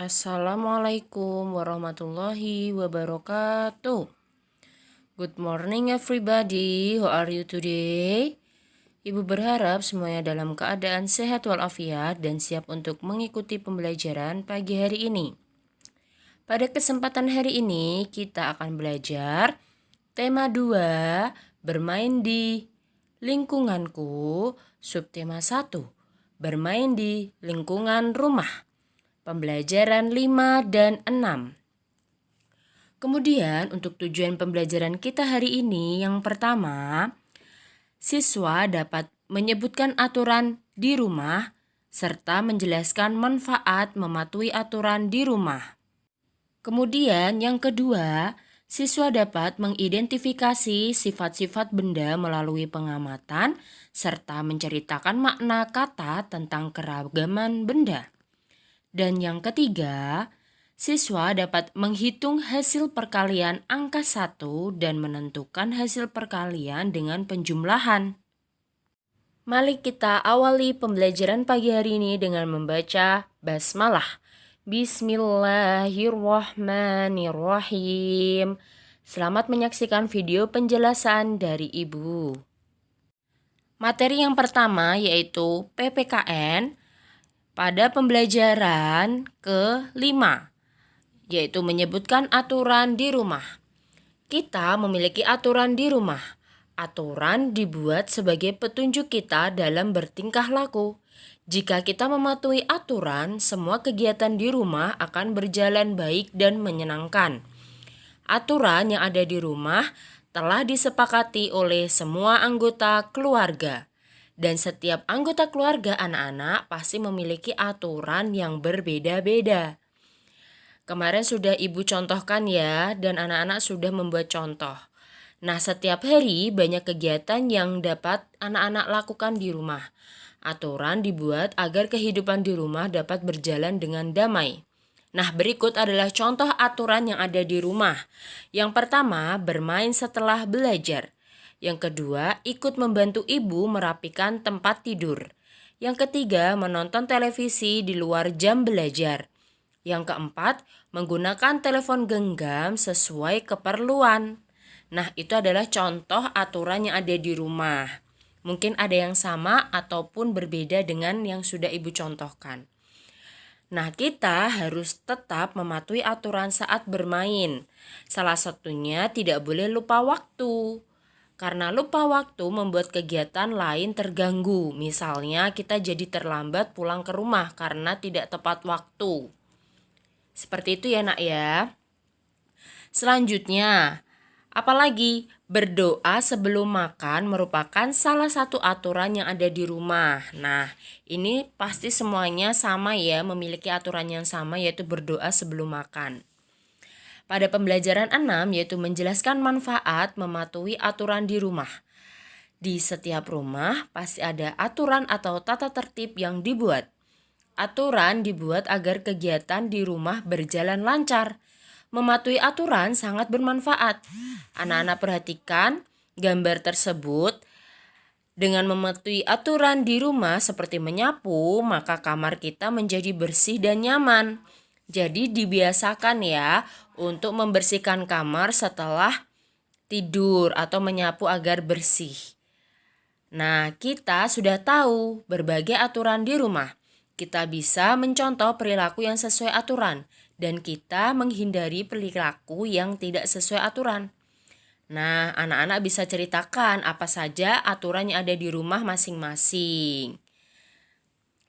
Assalamualaikum warahmatullahi wabarakatuh. Good morning everybody, how are you today? Ibu berharap semuanya dalam keadaan sehat walafiat dan siap untuk mengikuti pembelajaran pagi hari ini. Pada kesempatan hari ini kita akan belajar tema 2, bermain di lingkunganku, subtema 1, bermain di lingkungan rumah. Pembelajaran 5 dan 6. Kemudian untuk tujuan pembelajaran kita hari ini, yang pertama, siswa dapat menyebutkan aturan di rumah serta menjelaskan manfaat mematuhi aturan di rumah. Kemudian yang kedua, siswa dapat mengidentifikasi sifat-sifat benda melalui pengamatan serta menceritakan makna kata tentang keragaman benda. Dan yang ketiga, siswa dapat menghitung hasil perkalian angka 1 dan menentukan hasil perkalian dengan penjumlahan. Mari kita awali pembelajaran pagi hari ini dengan membaca basmalah. Bismillahirrahmanirrahim. Selamat menyaksikan video penjelasan dari Ibu. Materi yang pertama yaitu PPKN. Pada pembelajaran ke-5, yaitu menyebutkan aturan di rumah. Kita memiliki aturan di rumah. Aturan dibuat sebagai petunjuk kita dalam bertingkah laku. Jika kita mematuhi aturan, semua kegiatan di rumah akan berjalan baik dan menyenangkan. Aturan yang ada di rumah telah disepakati oleh semua anggota keluarga. Dan setiap anggota keluarga anak-anak pasti memiliki aturan yang berbeda-beda. Kemarin sudah Ibu contohkan ya, dan anak-anak sudah membuat contoh. Nah, setiap hari banyak kegiatan yang dapat anak-anak lakukan di rumah. Aturan dibuat agar kehidupan di rumah dapat berjalan dengan damai. Nah, berikut adalah contoh aturan yang ada di rumah. Yang pertama, bermain setelah belajar. Yang kedua, ikut membantu ibu merapikan tempat tidur. Yang ketiga, menonton televisi di luar jam belajar. Yang keempat, menggunakan telepon genggam sesuai keperluan. Nah, itu adalah contoh aturan yang ada di rumah. Mungkin ada yang sama ataupun berbeda dengan yang sudah ibu contohkan. Nah, kita harus tetap mematuhi aturan saat bermain. Salah satunya tidak boleh lupa waktu. Karena lupa waktu membuat kegiatan lain terganggu. Misalnya kita jadi terlambat pulang ke rumah karena tidak tepat waktu. Seperti itu ya nak ya. Selanjutnya, apalagi berdoa sebelum makan merupakan salah satu aturan yang ada di rumah. Nah, ini pasti semuanya sama ya, memiliki aturan yang sama yaitu berdoa sebelum makan. Pada pembelajaran 6 yaitu menjelaskan manfaat mematuhi aturan di rumah. Di setiap rumah pasti ada aturan atau tata tertib yang dibuat. Aturan dibuat agar kegiatan di rumah berjalan lancar. Mematuhi aturan sangat bermanfaat. Anak-anak perhatikan gambar tersebut. Dengan mematuhi aturan di rumah seperti menyapu, maka kamar kita menjadi bersih dan nyaman. Jadi dibiasakan ya untuk membersihkan kamar setelah tidur atau menyapu agar bersih. Nah, kita sudah tahu berbagai aturan di rumah. Kita bisa mencontoh perilaku yang sesuai aturan dan kita menghindari perilaku yang tidak sesuai aturan. Nah, anak-anak bisa ceritakan apa saja aturan yang ada di rumah masing-masing.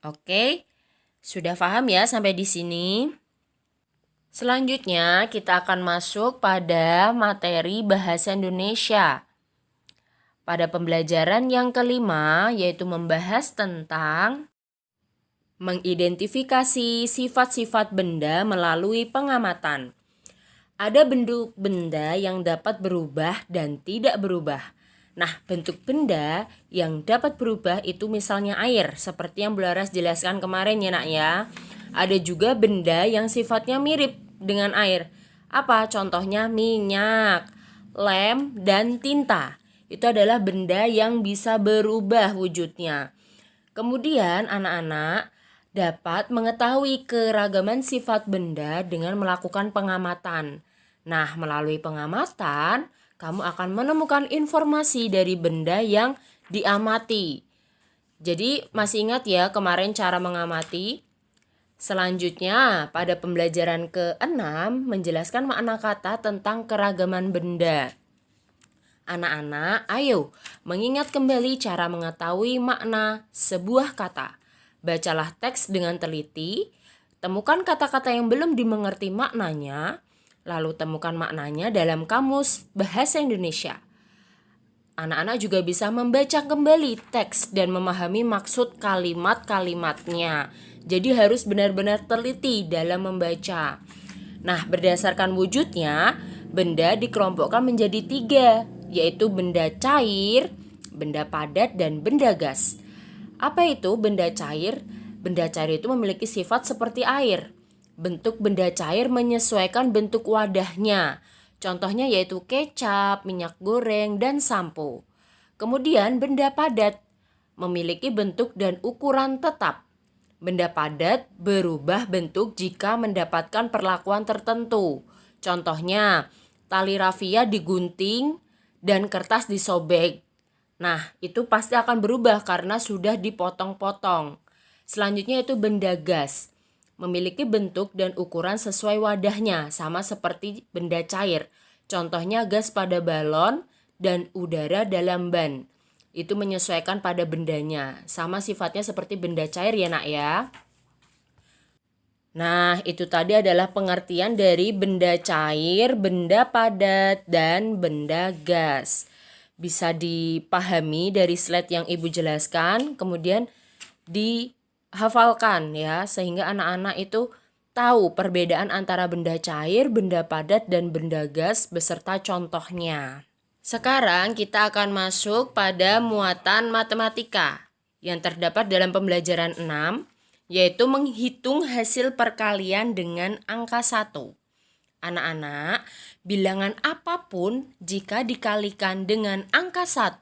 Oke, sudah paham ya sampai di sini? Selanjutnya kita akan masuk pada materi bahasa Indonesia. Pada pembelajaran yang ke-5 yaitu membahas tentang mengidentifikasi sifat-sifat benda melalui pengamatan. Ada bentuk benda yang dapat berubah dan tidak berubah. Nah, bentuk benda yang dapat berubah itu misalnya air, seperti yang Bu Laras jelaskan kemarin ya nak ya. Ada juga benda yang sifatnya mirip dengan air. Apa contohnya? Minyak, lem, dan tinta. Itu adalah benda yang bisa berubah wujudnya. Kemudian anak-anak, dapat mengetahui keragaman sifat benda dengan melakukan pengamatan. Nah, melalui pengamatan, kamu akan menemukan informasi dari benda yang diamati. Jadi, masih ingat ya kemarin cara mengamati? Selanjutnya, pada pembelajaran ke-6 menjelaskan makna kata tentang keragaman benda. Anak-anak, ayo mengingat kembali cara mengetahui makna sebuah kata. Bacalah teks dengan teliti, temukan kata-kata yang belum dimengerti maknanya, lalu temukan maknanya dalam kamus Bahasa Indonesia. Anak-anak juga bisa membaca kembali teks dan memahami maksud kalimat-kalimatnya. Jadi harus benar-benar teliti dalam membaca. Nah, berdasarkan wujudnya, benda dikelompokkan menjadi 3, yaitu benda cair, benda padat, dan benda gas. Apa itu benda cair? Benda cair itu memiliki sifat seperti air. Bentuk benda cair menyesuaikan bentuk wadahnya. Contohnya yaitu kecap, minyak goreng, dan sampo. Kemudian benda padat memiliki bentuk dan ukuran tetap. Benda padat berubah bentuk jika mendapatkan perlakuan tertentu. Contohnya, tali rafia digunting dan kertas disobek. Nah, itu pasti akan berubah karena sudah dipotong-potong. Selanjutnya itu benda gas. Memiliki bentuk dan ukuran sesuai wadahnya, sama seperti benda cair. Contohnya gas pada balon dan udara dalam ban. Itu menyesuaikan pada bendanya. Sama sifatnya seperti benda cair ya nak ya. Nah, itu tadi adalah pengertian dari benda cair, benda padat, dan benda gas. Bisa dipahami dari slide yang Ibu jelaskan, kemudian dihafalkan ya, sehingga anak-anak itu tahu perbedaan antara benda cair, benda padat, dan benda gas beserta contohnya. Sekarang kita akan masuk pada muatan matematika yang terdapat dalam pembelajaran 6, yaitu menghitung hasil perkalian dengan angka 1. Anak-anak, bilangan apapun jika dikalikan dengan angka 1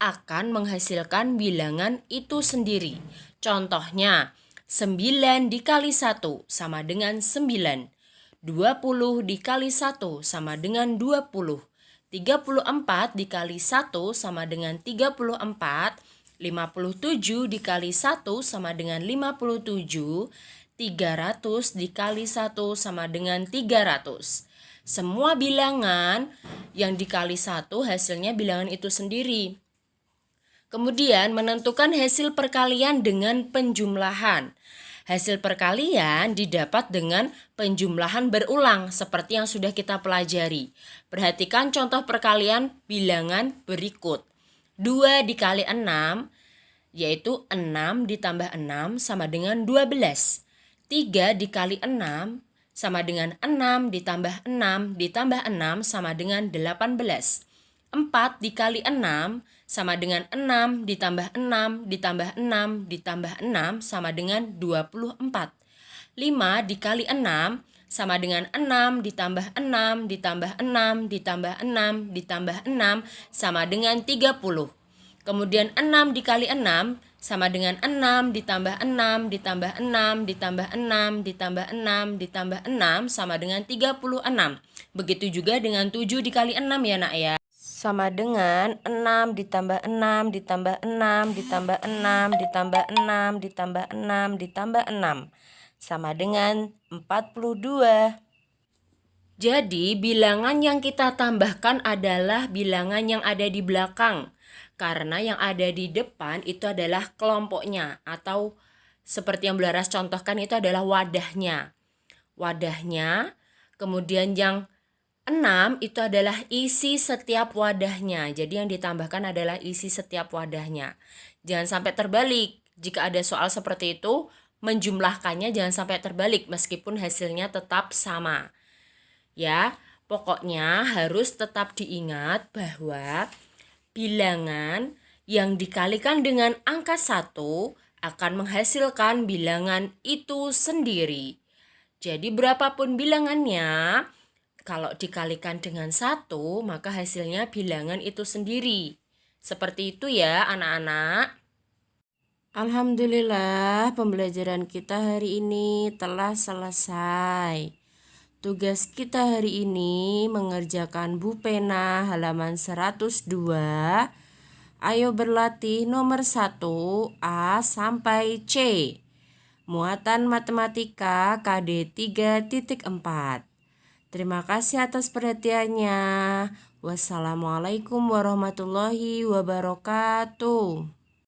akan menghasilkan bilangan itu sendiri. Contohnya, 9 dikali 1 sama dengan 9. 20 dikali 1 sama dengan 20. 34 dikali 1 sama dengan 34. 57 dikali 1 sama dengan 57. 300 dikali 1 sama dengan 300. Semua bilangan yang dikali 1 hasilnya bilangan itu sendiri. Kemudian menentukan hasil perkalian dengan penjumlahan. Hasil perkalian didapat dengan penjumlahan berulang seperti yang sudah kita pelajari. Perhatikan contoh perkalian bilangan berikut. 2 dikali 6 yaitu 6 ditambah 6 sama dengan 12. 3 dikali 6 sama dengan 6 ditambah 6 ditambah 6 sama dengan 18. 4 dikali 6 sama dengan 6 ditambah 6 ditambah 6 ditambah 6 sama dengan 24. 5 dikali 6 sama dengan 6 ditambah 6 ditambah 6 ditambah 6 ditambah 6 sama dengan 30. Kemudian 6 dikali 6 sama dengan 6 ditambah 6 ditambah 6 ditambah 6 ditambah 6 ditambah 6 sama dengan 36. Begitu juga dengan 7 dikali 6 ya nak ya. Sama dengan 6 ditambah 6 ditambah 6 ditambah 6 ditambah 6 ditambah 6 ditambah 6 sama dengan 42. Jadi bilangan yang kita tambahkan adalah bilangan yang ada di belakang. Karena yang ada di depan itu adalah kelompoknya atau seperti yang Bularas contohkan itu adalah wadahnya. Wadahnya, kemudian yang 6 itu adalah isi setiap wadahnya. Jadi yang ditambahkan adalah isi setiap wadahnya. Jangan sampai terbalik. Jika ada soal seperti itu, menjumlahkannya jangan sampai terbalik meskipun hasilnya tetap sama. Ya, pokoknya harus tetap diingat bahwa bilangan yang dikalikan dengan angka 1 akan menghasilkan bilangan itu sendiri. Jadi berapapun bilangannya, kalau dikalikan dengan 1, maka hasilnya bilangan itu sendiri. Seperti itu ya anak-anak. Alhamdulillah, pembelajaran kita hari ini telah selesai. Tugas kita hari ini mengerjakan Bu Pena halaman 102. Ayo berlatih nomor 1 A sampai C. Muatan matematika KD 3.4. Terima kasih atas perhatiannya. Wassalamualaikum warahmatullahi wabarakatuh.